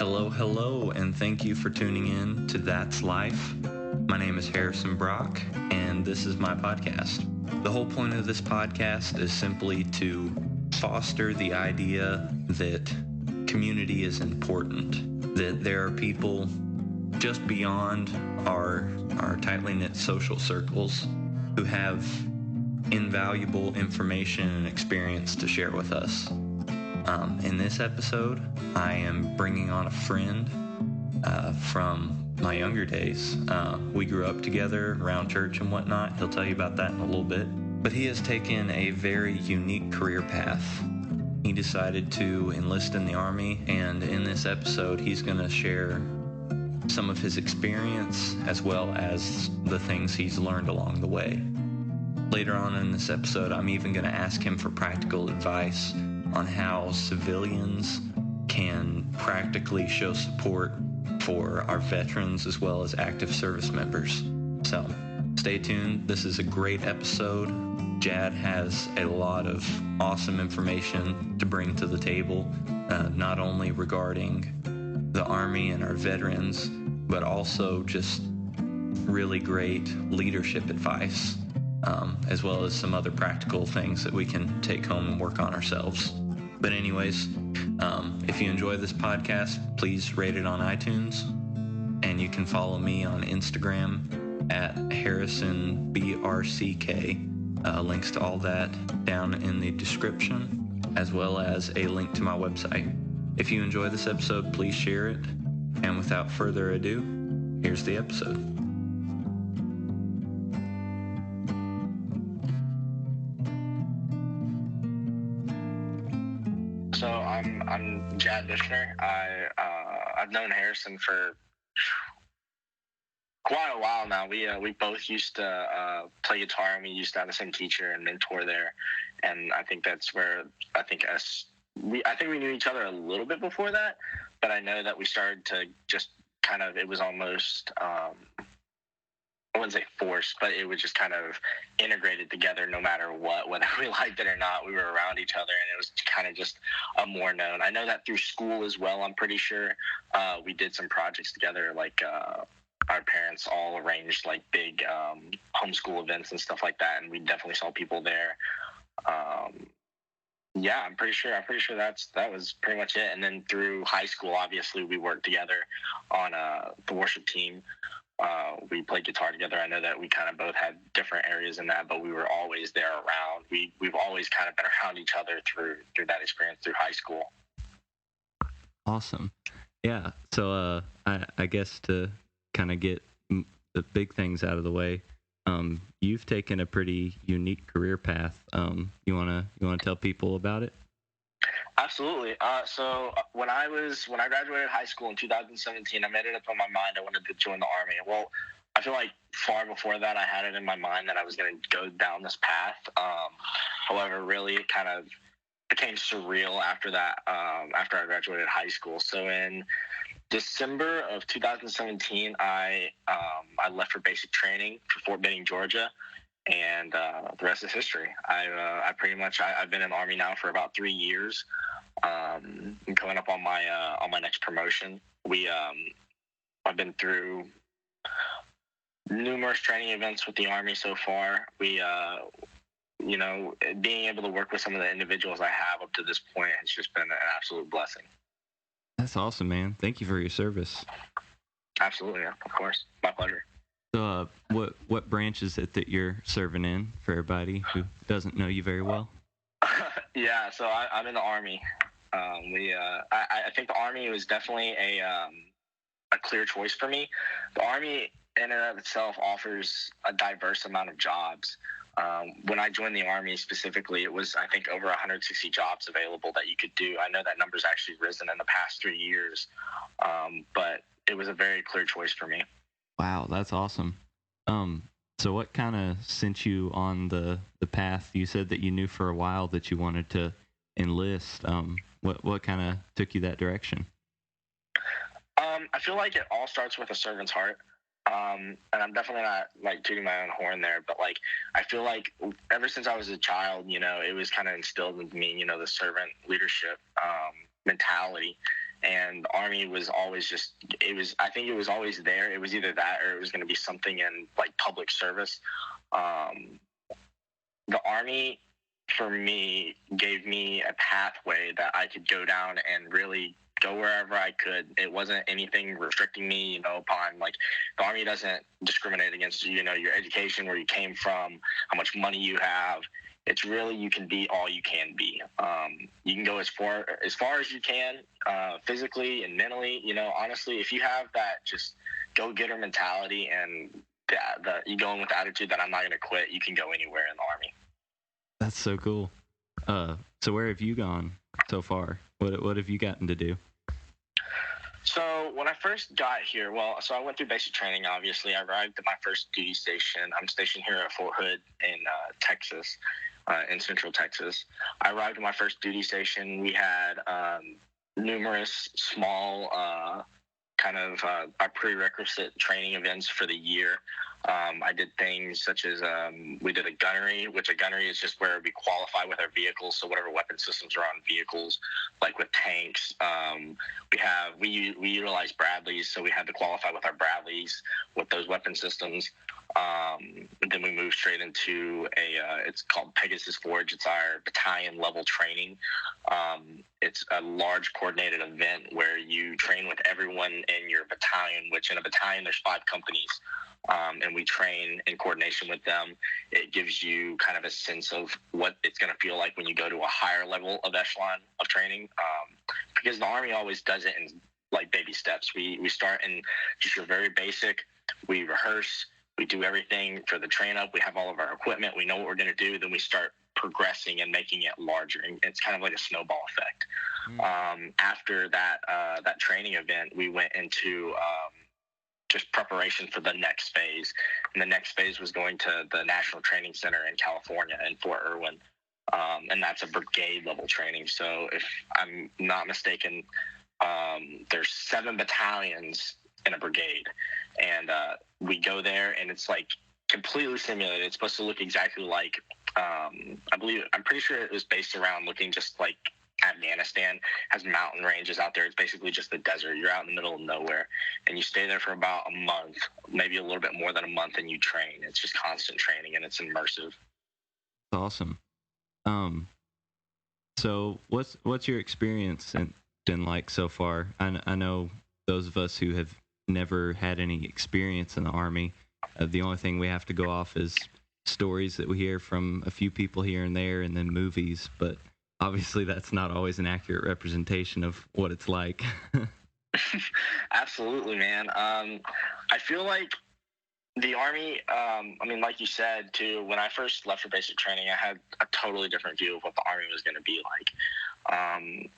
Hello, and thank you for tuning in to That's Life. My name is Harrison Brock, and this is my podcast. The whole point of this podcast is simply to foster the idea that community is important, that there are people just beyond our tightly knit social circles who have invaluable information and experience to share with us. In this episode, I am bringing on a friend from my younger days. We grew up together around church and whatnot. He'll tell you about that in a little bit. But he has taken a very unique career path. He decided to enlist in the Army, and in this episode, he's going to share some of his experience as well as the things he's learned along the way. Later on in this episode, I'm even going to ask him for practical advice on how civilians can practically show support for our veterans as well as active service members. So stay tuned. This is a great episode. JAD has a lot of awesome information to bring to the table, not only regarding the Army and our veterans, but also just really great leadership advice, as well as some other practical things that we can take home and work on ourselves. But anyways, if you enjoy this podcast, please rate it on iTunes, and you can follow me on Instagram at HarrisonBRCK. Links to all that down in the description, as well as a link to my website. If you enjoy this episode, please share it. And without further ado, here's the episode. So I'm JAD Dishner. I've known Harrison for quite a while now. We both used to play guitar, and we used to have the same teacher and mentor there. And I think that's where we knew each other a little bit before that, but I know that we started to just kind of, it was almost I wouldn't say forced, but it was just kind of integrated together no matter what, whether we liked it or not. We were around each other, and it was kind of just a more known. I know that through school as well, I'm pretty sure. We did some projects together, like our parents all arranged like big homeschool events and stuff like that, and we definitely saw people there. Yeah, I'm pretty sure that was pretty much it. And then through high school, obviously, we worked together on the worship team. We played guitar together. I know that we kind of both had different areas in that, but we were always there around. We've always kind of been around each other through that experience through high school. Awesome. Yeah. So I guess to kind of get the big things out of the way, you've taken a pretty unique career path. You wanna tell people about it? Absolutely. So when I graduated high school in 2017, I made it up in my mind I wanted to join the Army. Well, I feel like far before that, I had it in my mind that I was going to go down this path. However, really, it kind of became surreal after that, after I graduated high school. So in December of 2017, I left for basic training for Fort Benning, Georgia. And the rest is history. I've been in the Army now for about 3 years. I'm coming up on my next promotion. I've been through numerous training events with the Army so far. Being able to work with some of the individuals I have up to this point has just been an absolute blessing. That's awesome, man. Thank you for your service. Absolutely, yeah, of course. My pleasure. So, what branch is it that you're serving in for everybody who doesn't know you very well? Yeah, so I'm in the Army. I think the Army was definitely a clear choice for me. The Army in and of itself offers a diverse amount of jobs. When I joined the Army specifically, it was, I think, over 160 jobs available that you could do. I know that number's actually risen in the past 3 years, but it was a very clear choice for me. Wow, that's awesome. So what kind of sent you on the path? You said that you knew for a while that you wanted to enlist. What kind of took you that direction? I feel like it all starts with a servant's heart. And I'm definitely not like tooting my own horn there, but like I feel like ever since I was a child, it was kind of instilled into me, the servant leadership mentality. And the Army was always just, I think it was always there. It was either that or it was going to be something in like public service. Um, the Army, for me, gave me a pathway that I could go down and really go wherever I could. It wasn't anything restricting me, upon like the Army doesn't discriminate against, your education, where you came from, how much money you have. It's really, you can be all you can be. You can go as far as you can, physically and mentally. Honestly, if you have that just go-getter mentality and you go in with the attitude that I'm not going to quit, you can go anywhere in the Army. That's so cool. So where have you gone so far? What have you gotten to do? So when I first got here, so I went through basic training, obviously. I arrived at my first duty station. I'm stationed here at Fort Hood in Texas, in Central Texas. I arrived at my first duty station. We had numerous small our prerequisite training events for the year. I did things such as we did a gunnery, which a gunnery is just where we qualify with our vehicles. So whatever weapon systems are on vehicles, like with tanks, we utilize Bradleys, so we had to qualify with our Bradleys with those weapon systems. And then we moved straight into it's called Pegasus Forge. It's our battalion level training. It's a large coordinated event where you train with everyone in your battalion, which in a battalion there's 5 companies. And we train in coordination with them. It gives you kind of a sense of what it's going to feel like when you go to a higher level of echelon of training, because the Army always does it in like baby steps. We start in just your very basic. We rehearse. We do everything for the train up. We have all of our equipment. We know what we're going to do. Then we start progressing and making it larger. And it's kind of like a snowball effect. After that training event, we went into just preparation for the next phase. And the next phase was going to the National Training Center in California in Fort Irwin. And that's a brigade level training. So if I'm not mistaken, there's 7 battalions in a brigade. And we go there and it's like completely simulated. It's supposed to look exactly like, I'm pretty sure it was based around looking just like Afghanistan. Has mountain ranges out there. It's basically just the desert. You're out in the middle of nowhere, and you stay there for about a month, maybe a little bit more than a month, and you train. It's just constant training, and it's immersive. Awesome. So what's your experience been like so far? I know those of us who have never had any experience in the Army, the only thing we have to go off is stories that we hear from a few people here and there, and then movies, but obviously that's not always an accurate representation of what it's like. Absolutely, man. I feel like the Army, like you said, too, when I first left for basic training, I had a totally different view of what the Army was going to be like.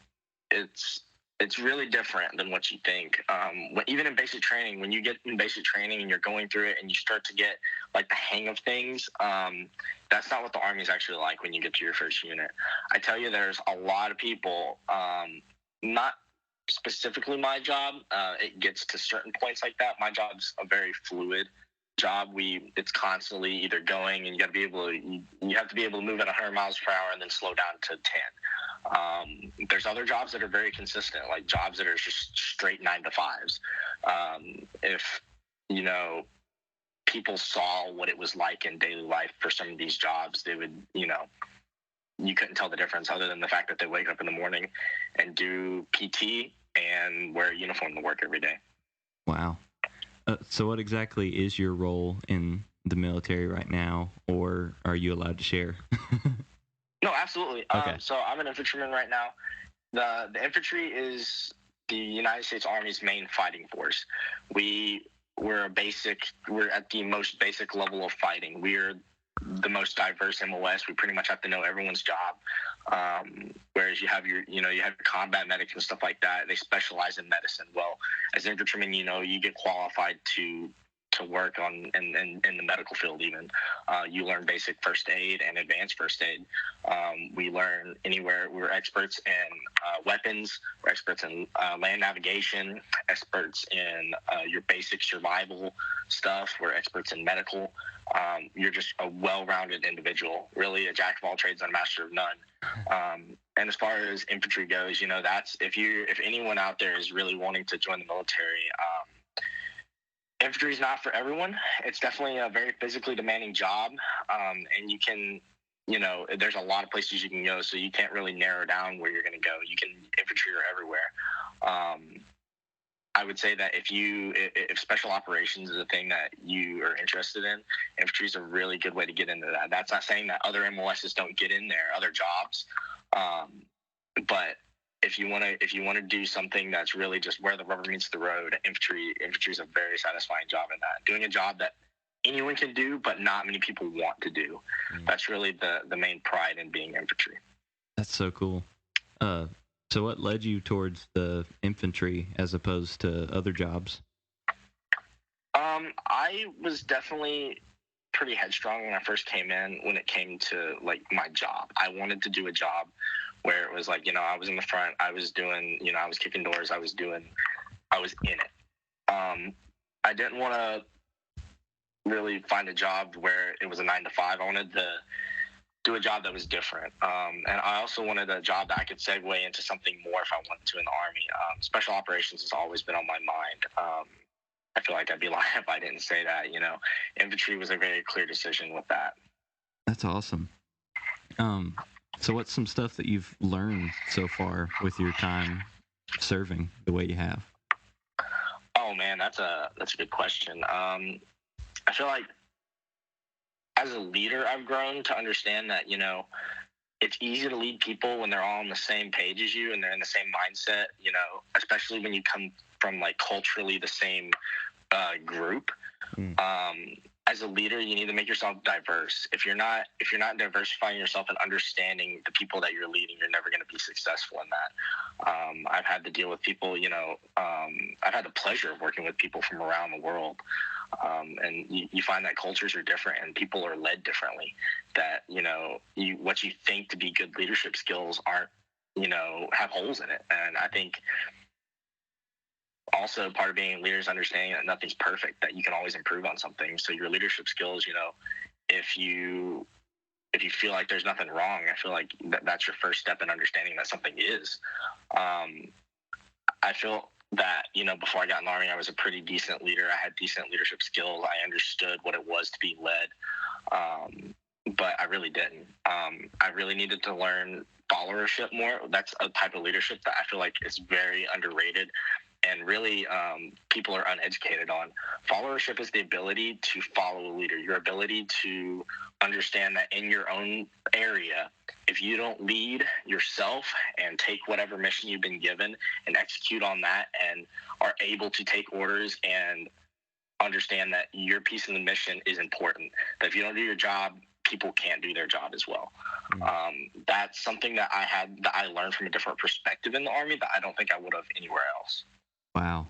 It's really different than what you think. Even in basic training, when you get in basic training and you're going through it and you start to get like the hang of things, that's not what the Army is actually like when you get to your first unit. I tell you, there's a lot of people, not specifically my job. It gets to certain points like that. My job's a very fluid job. It's constantly either going, and you have to be able to move at 100 miles per hour and then slow down to 10. There's other jobs that are very consistent, like jobs that are just straight 9 to 5s. If people saw what it was like in daily life for some of these jobs, they would, you couldn't tell the difference other than the fact that they wake up in the morning and do PT and wear a uniform to work every day. Wow. So what exactly is your role in the military right now, or are you allowed to share? No, absolutely. Okay. So I'm an infantryman right now. The infantry is the United States Army's main fighting force. We're at the most basic level of fighting. We're the most diverse MOS. We pretty much have to know everyone's job. Whereas you have your combat medics and stuff like that. They specialize in medicine. Well, as infantrymen, you get qualified to work on in the medical field. Even you learn basic first aid and advanced first aid. We learn anywhere. We're experts in weapons. We're experts in land navigation. Experts in your basic survival stuff. We're experts in medical. You're just a well-rounded individual, really a jack of all trades and a master of none. And as far as infantry goes, that's if anyone out there is really wanting to join the military, infantry is not for everyone. It's definitely a very physically demanding job, and you can, there's a lot of places you can go, so you can't really narrow down where you're going to go. Infantry are everywhere. I would say that if special operations is a thing that you are interested in, infantry is a really good way to get into that. That's not saying that other MOSs don't get in there, other jobs, but if you want to do something that's really just where the rubber meets the road, infantry is a very satisfying job in that. Doing a job that anyone can do, but not many people want to do. That's really the main pride in being infantry. That's so cool. So what led you towards the infantry as opposed to other jobs? I was definitely pretty headstrong when I first came in. When it came to like my job, I wanted to do a job where it was like, I was in the front, I was doing, I was kicking doors, I was in it. I didn't want to really find a job where it was a 9 to 5. I wanted to do a job that was different. And I also wanted a job that I could segue into something more if I wanted to in the Army. Special operations has always been on my mind. I feel like I'd be lying if I didn't say that. Infantry was a very clear decision with that. That's awesome. So what's some stuff that you've learned so far with your time serving the way you have? Oh man, that's a good question. I feel like as a leader, I've grown to understand that, it's easy to lead people when they're all on the same page as you and they're in the same mindset, especially when you come from like culturally the same group. As a leader, you need to make yourself diverse. If you're not diversifying yourself and understanding the people that you're leading, you're never going to be successful in that. I've had to deal with people, I've had the pleasure of working with people from around the world. And you find that cultures are different and people are led differently, that, what you think to be good leadership skills aren't, have holes in it. And I think also part of being a leader is understanding that nothing's perfect, that you can always improve on something. So your leadership skills, if you feel like there's nothing wrong, I feel like that's your first step in understanding that something is. I feel that, before I got in the Army, I was a pretty decent leader. I had decent leadership skills. I understood what it was to be led. But I really didn't. I really needed to learn followership more. That's a type of leadership that I feel like is very underrated and really people are uneducated on. Followership is the ability to follow a leader, your ability to understand that in your own area, if you don't lead yourself and take whatever mission you've been given and execute on that and are able to take orders and understand that your piece of the mission is important, that if you don't do your job, people can't do their job as well. That's something that I learned from a different perspective in the Army that I don't think I would have anywhere else. Wow.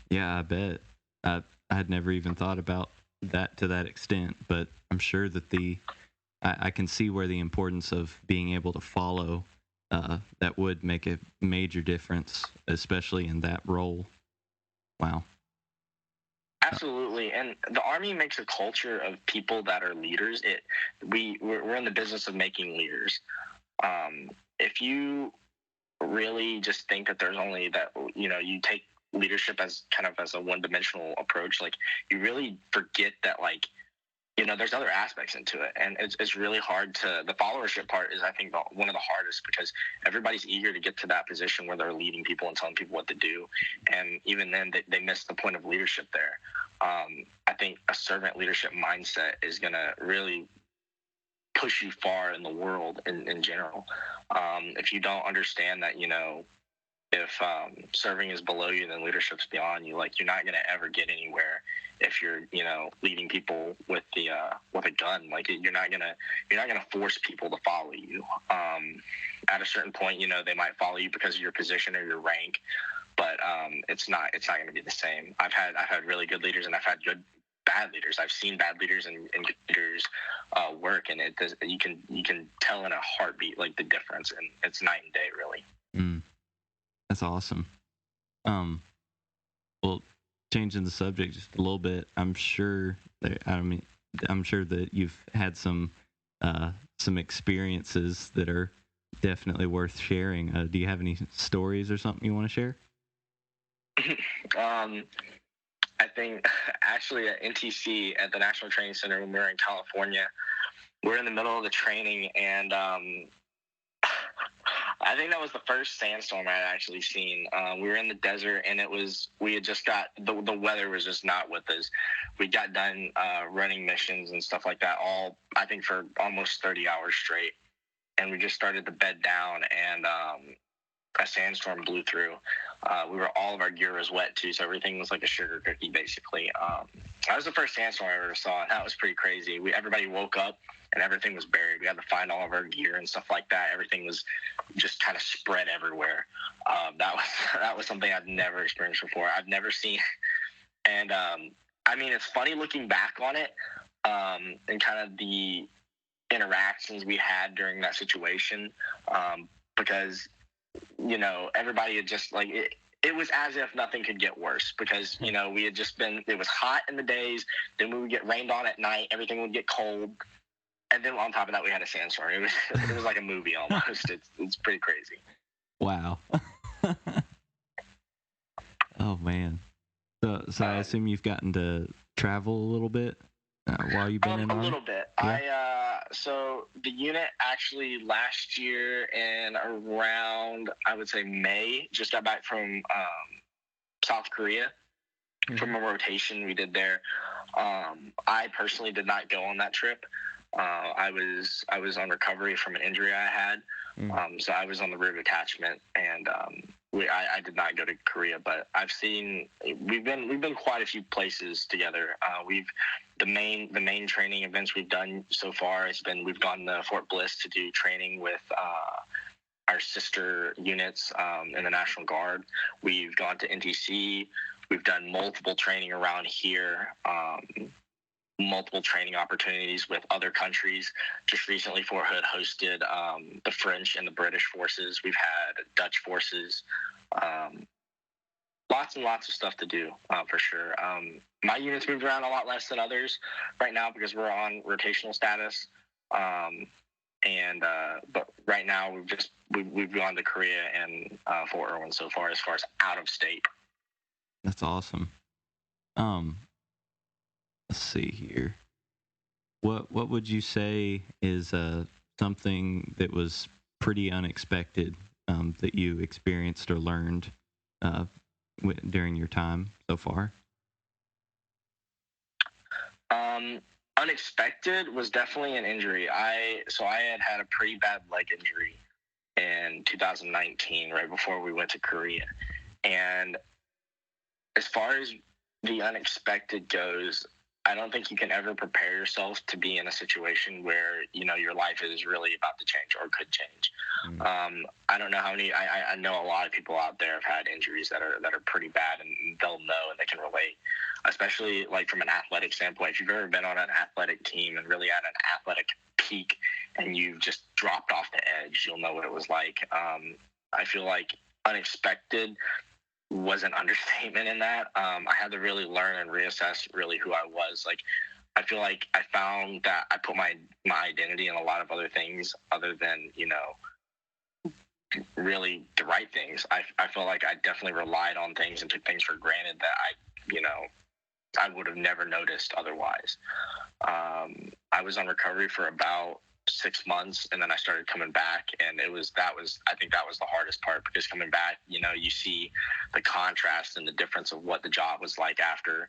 Yeah, I bet. I had never even thought about that to that extent, but I'm sure that I can see where the importance of being able to follow that would make a major difference, especially in that role. Wow. Absolutely. And the Army makes a culture of people that are leaders. We're in the business of making leaders. If you really just think that there's only that, you take leadership as kind of as a one-dimensional approach, like you really forget that, like, there's other aspects into it, and it's really hard the followership part is, I think, one of the hardest, because everybody's eager to get to that position where they're leading people and telling people what to do, and even then they miss the point of leadership there. I think a servant leadership mindset is going to really push you far in the world in general. If you don't understand that, if serving is below you, then leadership's beyond you. Like, you're not going to ever get anywhere if you're, leading people with a gun. Like, you're not gonna force people to follow you. At a certain point, they might follow you because of your position or your rank, but it's not going to be the same. I've had really good leaders, and I've had bad leaders. I've seen bad leaders and good leaders work, and it does. You can tell in a heartbeat like the difference, and it's night and day, really. That's awesome. Well, changing the subject just a little bit, I'm sure that you've had some experiences that are definitely worth sharing. Do you have any stories or something you want to share? I think actually at NTC, at the National Training Center, when we were in California, we're in the middle of the training, and I think that was the first sandstorm I had actually seen. We were in the desert, and we had just got, the weather was just not with us. We got done running missions and stuff like that, all, I think, for almost 30 hours straight. And we just started to bed down, and a sandstorm blew through. All of our gear was wet too, so everything was like a sugar cookie, basically. That was the first sandstorm I ever saw, and that was pretty crazy. Everybody woke up, and everything was buried. We had to find all of our gear and stuff like that. Everything was just kind of spread everywhere. That was something I'd never experienced before. I've never seen, and I mean, it's funny looking back on it, and kind of the interactions we had during that situation, because, you know, everybody had just like it was as if nothing could get worse, because, you know, we had just been, it was hot in the days, then we would get rained on at night, everything would get cold, and then on top of that we had a sandstorm. It was like a movie almost. It's pretty crazy. Wow. Oh man. So I assume you've gotten to travel a little bit while you've been in Army? A little bit. Yeah. So the unit actually last year in around, I would say, May, just got back from South Korea from a rotation we did there. I personally did not go on that trip. I was on recovery from an injury I had. So I was on the rear detachment, and I did not go to Korea, but we've been quite a few places together. The main training events we've done so far we've gone to Fort Bliss to do training with our sister units in the National Guard. We've gone to NTC. We've done multiple training around here. Multiple training opportunities with other countries. Just recently, Fort Hood hosted the French and the British forces. We've had Dutch forces. Lots and lots of stuff to do, for sure. My unit's moved around a lot less than others right now because we're on rotational status. But right now we've gone to Korea and Fort Irwin so far as out of state. That's awesome. Let's see here. What would you say is something that was pretty unexpected that you experienced or learned during your time so far? Unexpected was definitely an injury. I had a pretty bad leg injury in 2019, right before we went to Korea. And as far as the unexpected goes, I don't think you can ever prepare yourself to be in a situation where, you know, your life is really about to change or could change. I don't know how many. I know a lot of people out there have had injuries that are pretty bad, and they'll know and they can relate. Especially like from an athletic standpoint, if you've ever been on an athletic team and really at an athletic peak, and you've just dropped off the edge, you'll know what it was like. I feel like unexpected was an understatement in that. I had to really learn and reassess really who I was. Like, I feel like I found that I put my identity in a lot of other things other than, you know, really the right things. I feel like I definitely relied on things and took things for granted that I would have never noticed otherwise. I was on recovery for about 6 months, and then I started coming back, and I think that was the hardest part, because coming back, you know, you see the contrast and the difference of what the job was like after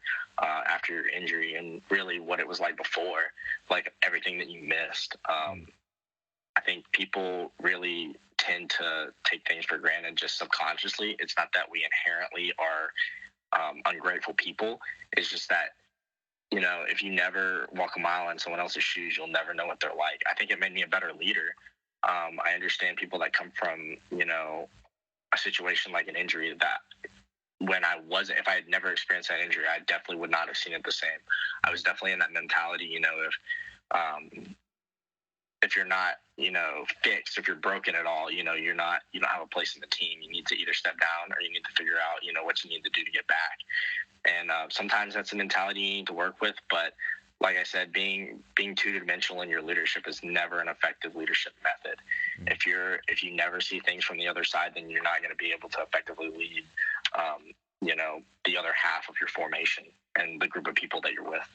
your injury, and really what it was like before, like everything that you missed. I think people really tend to take things for granted just subconsciously. It's not that we inherently are ungrateful people. It's just that, you know, if you never walk a mile in someone else's shoes, you'll never know what they're like. I think it made me a better leader. I understand people that come from, you know, a situation like an injury that when I wasn't, if I had never experienced that injury, I definitely would not have seen it the same. I was definitely in that mentality, if you're not, fixed, if you're broken at all, you don't have a place in the team. You need to either step down or you need to figure out, what you need to do to get back. And sometimes that's a mentality you need to work with. But like I said, being two-dimensional in your leadership is never an effective leadership method. Mm-hmm. If you never see things from the other side, then you're not going to be able to effectively lead, the other half of your formation and the group of people that you're with.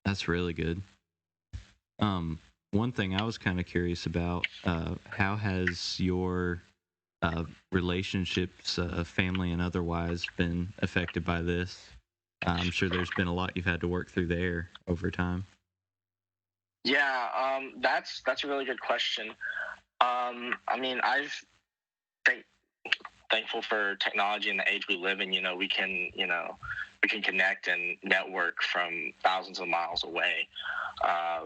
That's really good. One thing I was kind of curious about, how has your relationships, family and otherwise, been affected by this? I'm sure there's been a lot you've had to work through there over time. Yeah, that's a really good question. Thankful for technology and the age we live in. We can connect and network from thousands of miles away.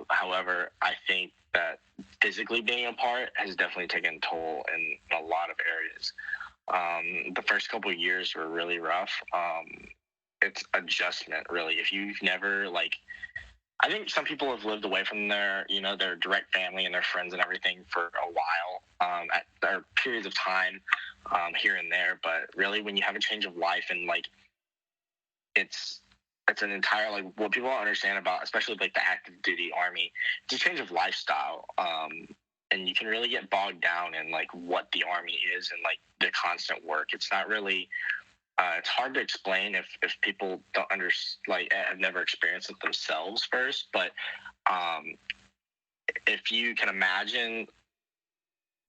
However, I think that physically being apart has definitely taken a toll in a lot of areas. The first couple of years were really rough. It's adjustment, really. If you've never, I think some people have lived away from their direct family and their friends and everything for a while, at their periods of time, here and there. But really, when you have a change of life and it's an entire, what people don't understand about, especially the active duty Army, it's a change of lifestyle. And you can really get bogged down in what the Army is and the constant work. It's not really, it's hard to explain if people don't have never experienced it themselves first. But if you can imagine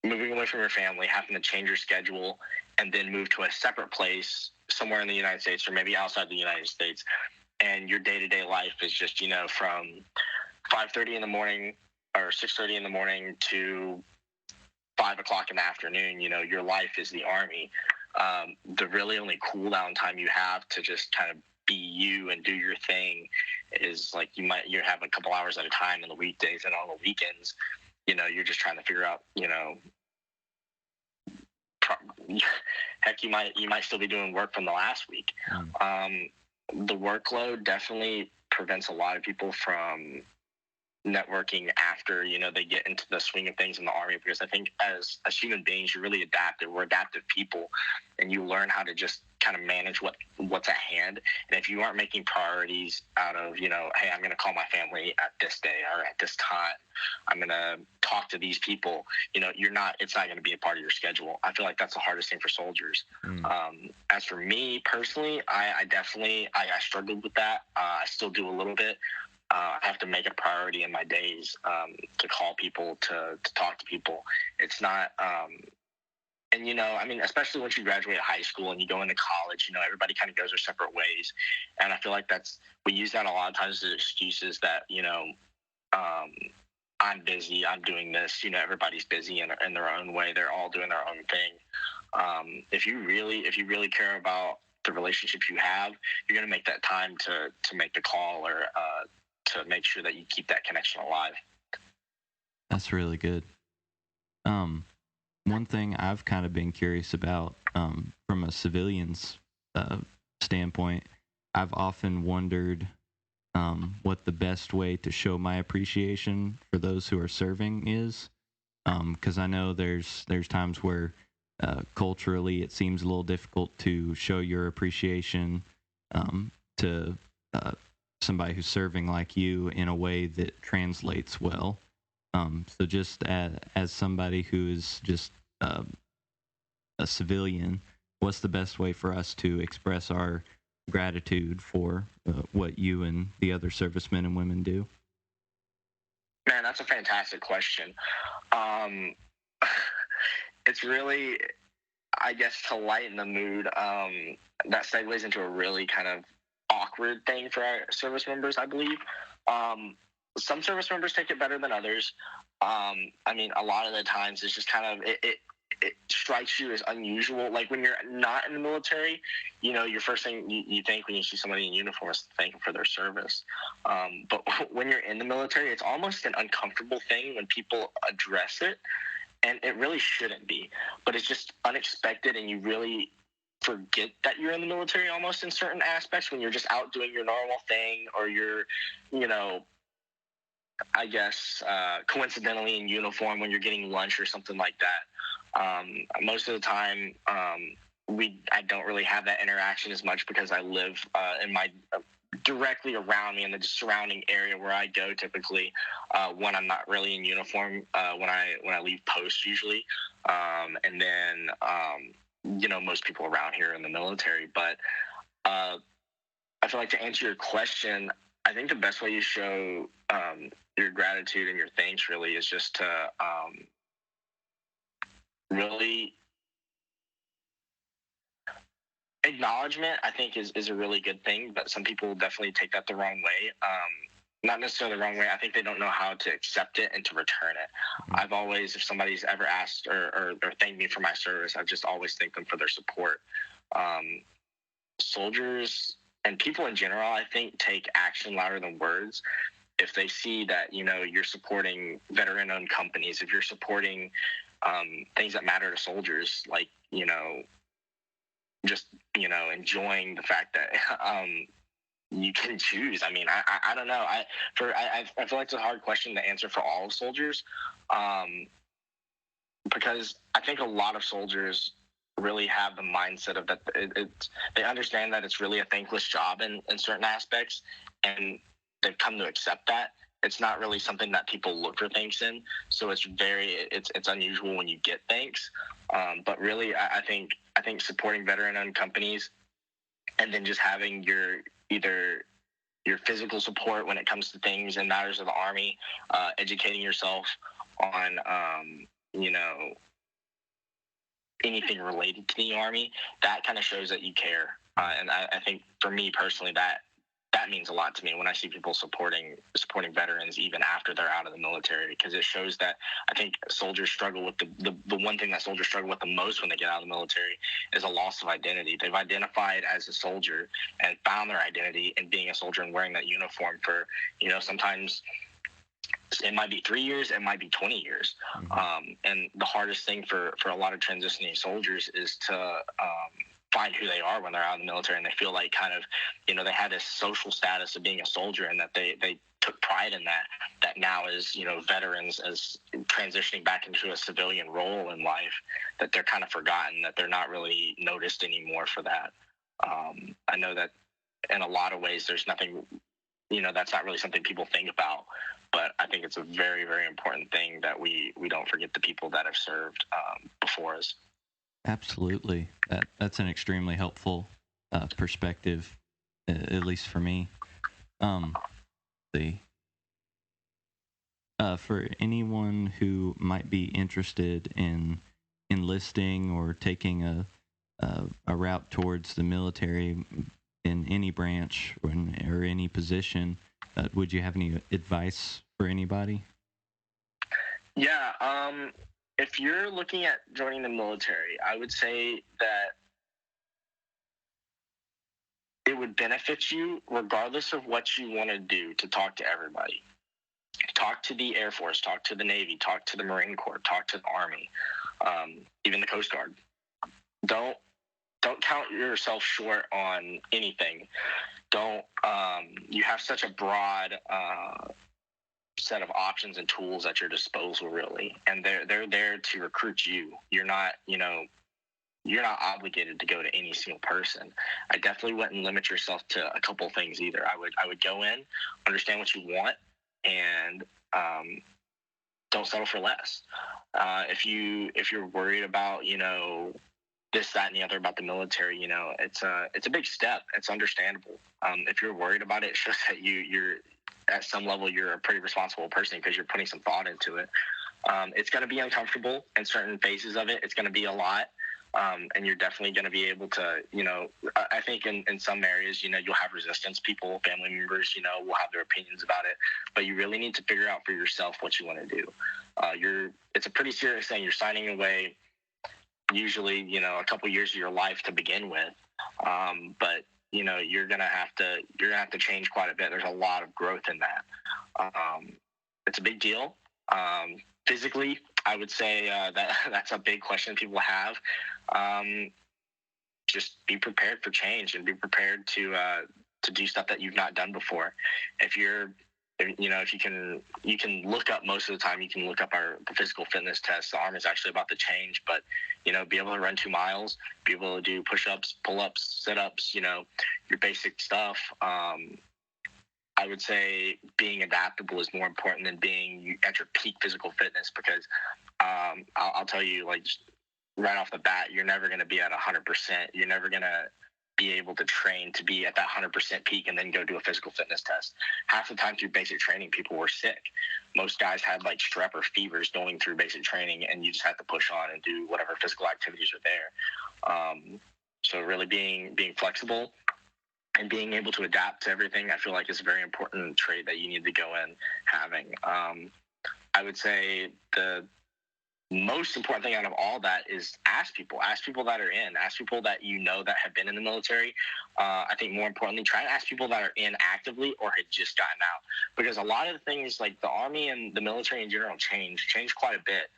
moving away from your family, having to change your schedule, and then move to a separate place somewhere in the United States or maybe outside the United States, and your day-to-day life is just, from 5:30 in the morning or 6:30 in the morning to 5 o'clock in the afternoon, your life is the Army. The really only cool down time you have to just kind of be you and do your thing is you're having a couple hours at a time in the weekdays, and on the weekends, you're just trying to figure out, heck, you might still be doing work from the last week. The workload definitely prevents a lot of people from networking after they get into the swing of things in the Army, because I think as human beings, you're really adaptive. We're adaptive people, and you learn how to just kind of manage what's at hand. And if you aren't making priorities out of hey, I'm going to call my family at this day or at this time, I'm going to talk to these people, it's not going to be a part of your schedule. I feel like that's the hardest thing for soldiers. As for me personally, I definitely struggled with that. I still do a little bit. I have to make it a priority in my days to call people, to talk to people. It's not, and especially once you graduate high school and you go into college, everybody kind of goes their separate ways. And I feel like we use that a lot of times as excuses that, I'm busy, I'm doing this, everybody's busy in their own way. They're all doing their own thing. If you really care about the relationships you have, you're going to make that time to make the call or to make sure that you keep that connection alive. That's really good. One thing I've kind of been curious about, from a civilian's standpoint, I've often wondered what the best way to show my appreciation for those who are serving is, because I know there's times where culturally it seems a little difficult to show your appreciation to somebody who's serving like you in a way that translates well. So just as somebody who is just a civilian, what's the best way for us to express our gratitude for what you and the other servicemen and women do? Man, that's a fantastic question. It's really, I guess, to lighten the mood, that segues into a really kind of awkward thing for our service members, I believe. Some service members take it better than others. A lot of the times it's just kind of, it strikes you as unusual. Like when you're not in the military, your first thing you think when you see somebody in uniform is to thank them for their service. But when you're in the military, it's almost an uncomfortable thing when people address it, and it really shouldn't be. But it's just unexpected, and you really forget that you're in the military almost in certain aspects when you're just out doing your normal thing, or you're, I guess, coincidentally in uniform when you're getting lunch or something like that. Most of the time, I don't really have that interaction as much because I live in my directly around me in the surrounding area where I go typically when I'm not really in uniform, when I leave post usually, and then most people around here in the military. But I feel like, to answer your question, I think the best way you show your gratitude and your thanks really is just to really acknowledgement. I think is a really good thing, but some people definitely take that the wrong way. Not necessarily the wrong way. I think they don't know how to accept it and to return it. I've always, if somebody's ever asked or thanked me for my service, I've just always thanked them for their support. Soldiers and people in general, I think, take action louder than words. If they see that, you're supporting veteran-owned companies, if you're supporting things that matter to soldiers, like, just, enjoying the fact that you can choose. I mean, I don't know. I feel like it's a hard question to answer for all soldiers, because I think a lot of soldiers really have the mindset of that they understand that it's really a thankless job in certain aspects, and they've come to accept that. It's not really something that people look for thanks in, so it's unusual when you get thanks. But really, I think supporting veteran-owned companies, and then just having either your physical support when it comes to things and matters of the Army, educating yourself on anything related to the Army, that kind of shows that you care. And I think for me personally, that means a lot to me when I see people supporting veterans even after they're out of the military, because it shows that I think soldiers struggle with the one thing that soldiers struggle with the most when they get out of the military is a loss of identity. They've identified as a soldier and found their identity in being a soldier and wearing that uniform for, sometimes it might be 3 years, it might be 20 years. And the hardest thing for a lot of transitioning soldiers is to find who they are when they're out of the military, and they feel like kind of, they had this social status of being a soldier, and that they took pride in that now as, veterans, as transitioning back into a civilian role in life, that they're kind of forgotten, that they're not really noticed anymore for that. I know that in a lot of ways there's nothing, that's not really something people think about, but I think it's a very, very important thing that we don't forget the people that have served before us. Absolutely. That's an extremely helpful perspective, at least for me. For anyone who might be interested in enlisting or taking a route towards the military in any branch or any position, would you have any advice for anybody? Yeah. If you're looking at joining the military, I would say that it would benefit you, regardless of what you want to do, to talk to everybody. Talk to the Air Force, talk to the Navy, talk to the Marine Corps, talk to the Army, even the Coast Guard. Don't count yourself short on anything. You have such a broad set of options and tools at your disposal, really, and they're there to recruit you. You're not obligated to go to any single person. I definitely wouldn't limit yourself to a couple things either. I would go in, understand what you want, and don't settle for less. If you're worried about this, that, and the other about the military, it's a big step. It's understandable. If you're worried about it, it shows that you're at some level, you're a pretty responsible person, because you're putting some thought into it. It's going to be uncomfortable in certain phases of it. It's going to be a lot. And you're definitely going to be able to, I think in some areas, you'll have resistance. People, family members, will have their opinions about it. But you really need to figure out for yourself what you want to do. It's a pretty serious thing. You're signing away usually, a couple years of your life to begin with. But you're gonna have to change quite a bit. There's a lot of growth in that. It's a big deal. Physically, I would say that's a big question people have. just be prepared for change and be prepared to do stuff that you've not done before. If you can look up, most of the time you can look up the physical fitness test. The Army is actually about to change, but be able to run 2 miles, be able to do push-ups, pull-ups, sit-ups, your basic stuff. I would say being adaptable is more important than being at your peak physical fitness, because I'll tell you, like, right off the bat, you're never going to be at 100%. You're never going to be able to train to be at that 100% peak and then go do a physical fitness test. Half the time through basic training, people were sick. Most guys had like strep or fevers going through basic training, and you just had to push on and do whatever physical activities are there. So really being flexible and being able to adapt to everything, I feel like is a very important trait that you need to go in having. I would say the most important thing out of all that is ask people that are in, ask people that that have been in the military. I think more importantly, try to ask people that are in actively or had just gotten out, because a lot of the things, like the Army and the military in general, changed quite a bit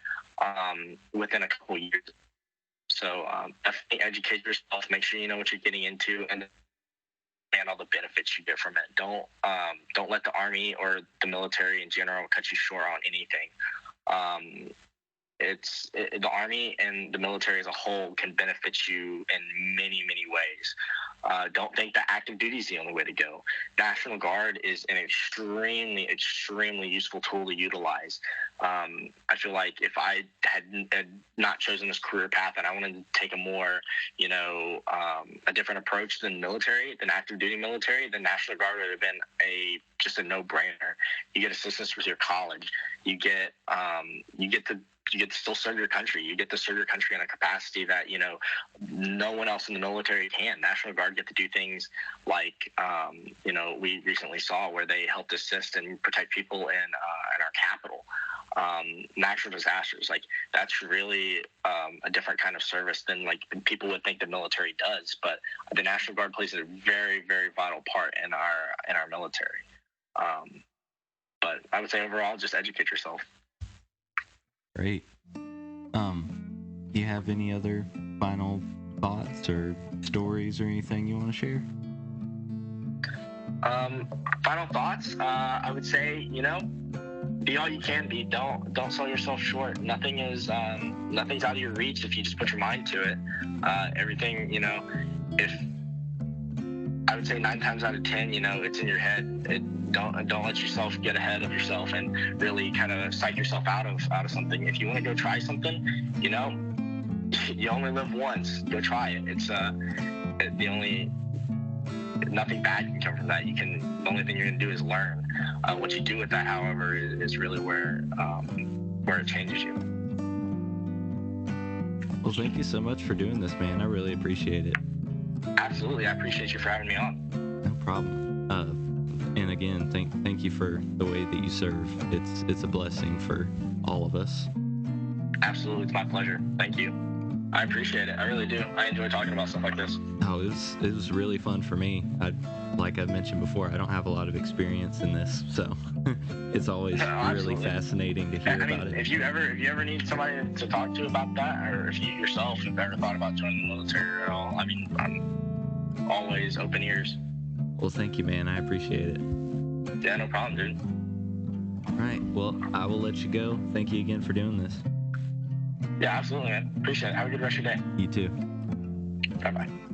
within a couple of years. So definitely educate yourself, make sure you know what you're getting into, and all the benefits you get from it. Don't let the Army or the military in general cut you short on anything. The Army and the military as a whole can benefit you in many, many ways. Don't think that active duty is the only way to go. National Guard is an extremely, extremely useful tool to utilize. I feel like if I had not chosen this career path and I wanted to take a more, a different approach than active duty military, the National Guard would have been just a no-brainer. You get assistance with your college. You get to still serve your country. You get to serve your country in a capacity that, no one else in the military can. National Guard get to do things like, we recently saw where they helped assist and protect people in our capital. Natural disasters, like, that's really a different kind of service than like people would think the military does. But the National Guard plays a very, very vital part in our military. But I would say overall, just educate yourself. Great. Do you have any other final thoughts or stories or anything you want to share? Final thoughts. I would say, be all you can be. Don't sell yourself short. Nothing's out of your reach if you just put your mind to it. Everything, if I would say 9 times out of 10, it's in your head. Don't let yourself get ahead of yourself and really kind of psych yourself out of something. If you want to go try something, you only live once. Go try it. It's nothing bad can come from that. The only thing you're gonna do is learn. What you do with that, however, is really where it changes you. Well, thank you so much for doing this, man. I really appreciate it. Absolutely, I appreciate you for having me on. No problem. And again, thank you for the way that you serve. It's a blessing for all of us. Absolutely, it's my pleasure. Thank you. I appreciate it. I really do. I enjoy talking about stuff like this. Oh, it was really fun for me. Like I mentioned before, I don't have a lot of experience in this, so it's always really fascinating to hear about it. If you ever need somebody to talk to about that, or if you yourself have ever thought about joining the military at all, I'm always open ears. Well, thank you, man. I appreciate it. Yeah, no problem, dude. All right. Well, I will let you go. Thank you again for doing this. Yeah, absolutely, man. Appreciate it. Have a good rest of your day. You too. Bye-bye.